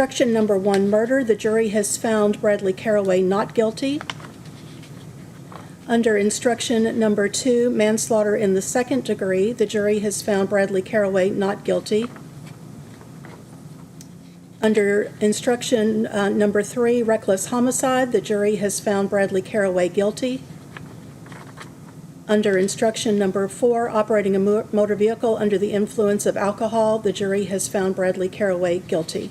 Instruction number 1, murder. The jury has found Bradley Caraway not guilty. Under instruction number 2, manslaughter in the second degree, the jury has found Bradley Caraway not guilty. Under instruction number 3, reckless homicide, the jury has found Bradley Caraway guilty. Under instruction number 4, operating a motor vehicle under the influence of alcohol, the jury has found Bradley Caraway guilty.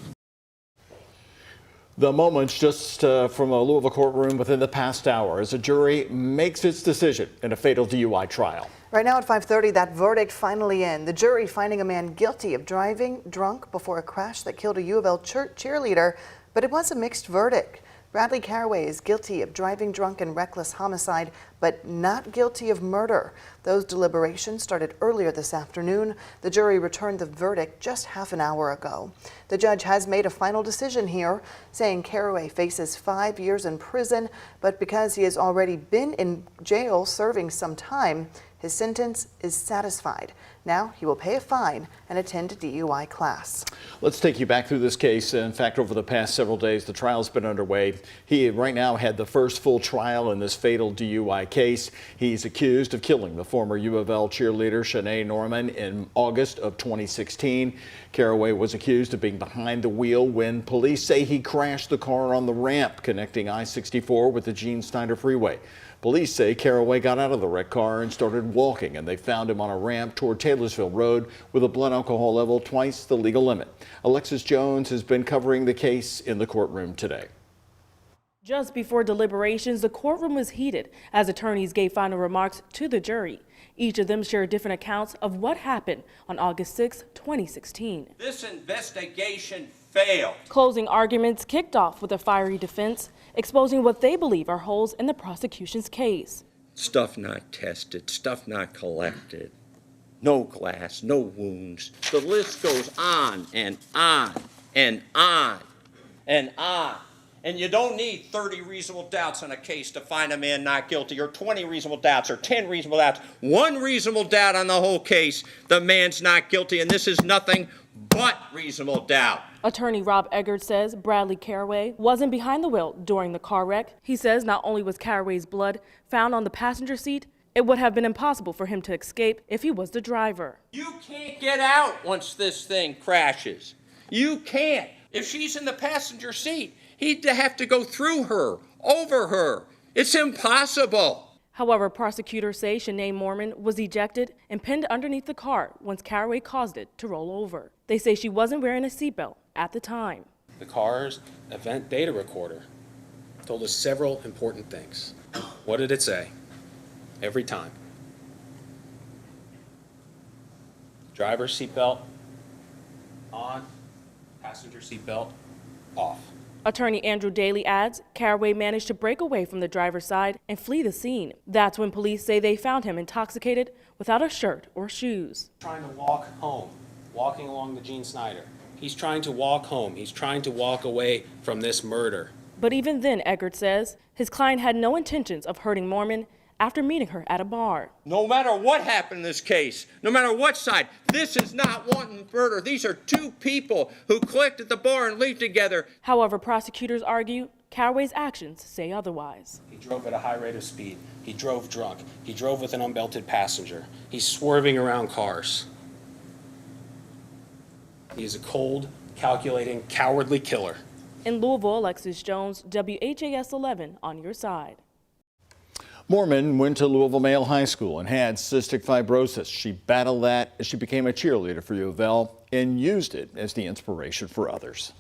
The moments just from a Louisville courtroom within the past hour as a jury makes its decision in a fatal DUI trial. Right now at 5:30, that verdict finally in. The jury finding a man guilty of driving drunk before a crash that killed a UofL cheerleader, but it was a mixed verdict. Bradley Caraway is guilty of driving drunk and reckless homicide, but not guilty of murder. Those deliberations started earlier this afternoon. The jury returned the verdict just half an hour ago. The judge has made a final decision here, saying Caraway faces 5 years in prison, but because he has already been in jail serving some time, his sentence is satisfied. Now he will pay a fine and attend a DUI class. Let's take you back through this case. In fact, over the past several days, the trial's been underway. He right now had the first full trial in this fatal DUI case. He's accused of killing the former UofL cheerleader Shanae Norman in August of 2016. Caraway was accused of being behind the wheel when police say he crashed the car on the ramp connecting I-64 with the Gene Snyder Freeway. Police say Caraway got out of the wrecked car and started walking, and they found him on a ramp toward Taylorsville Road with a blood alcohol level twice the legal limit. Alexis Jones has been covering the case in the courtroom today. Just before deliberations, the courtroom was heated as attorneys gave final remarks to the jury. Each of them shared different accounts of what happened on August 6, 2016. This investigation failed. Closing arguments kicked off with a fiery defense, exposing what they believe are holes in the prosecution's case. Stuff not tested, stuff not collected, no glass, no wounds. The list goes on and on and on and on. And you don't need 30 reasonable doubts on a case to find a man not guilty, or 20 reasonable doubts, or 10 reasonable doubts. One reasonable doubt on the whole case, the man's not guilty, and this is nothing but reasonable doubt. Attorney Rob Eggert says Bradley Caraway wasn't behind the wheel during the car wreck. He says not only was Caraway's blood found on the passenger seat, it would have been impossible for him to escape if he was the driver. You can't get out once this thing crashes. You can't. If she's in the passenger seat, he'd have to go through her, over her. It's impossible. However, prosecutors say Shanae Norman was ejected and pinned underneath the car once Caraway caused it to roll over. They say she wasn't wearing a seatbelt at the time. The car's event data recorder told us several important things. What did it say? Every time. Driver's seatbelt on, passenger seatbelt off. Attorney Andrew Daly adds Caraway managed to break away from the driver's side and flee the scene. That's when police say they found him intoxicated without a shirt or shoes. Trying to walk home, walking along the Gene Snyder. He's trying to walk home. He's trying to walk away from this murder. But even then, Eggert says his client had no intentions of hurting Norman after meeting her at a bar. No matter what happened in this case, no matter what side, this is not wanton murder. These are two people who clicked at the bar and leave together. However, prosecutors argue Caraway's actions say otherwise. He drove at a high rate of speed. He drove drunk. He drove with an unbelted passenger. He's swerving around cars. He is a cold, calculating, cowardly killer. In Louisville, Alexis Jones, WHAS 11 on your side. Mormon went to Louisville Male High School and had cystic fibrosis. She battled that as she became a cheerleader for UofL and used it as the inspiration for others.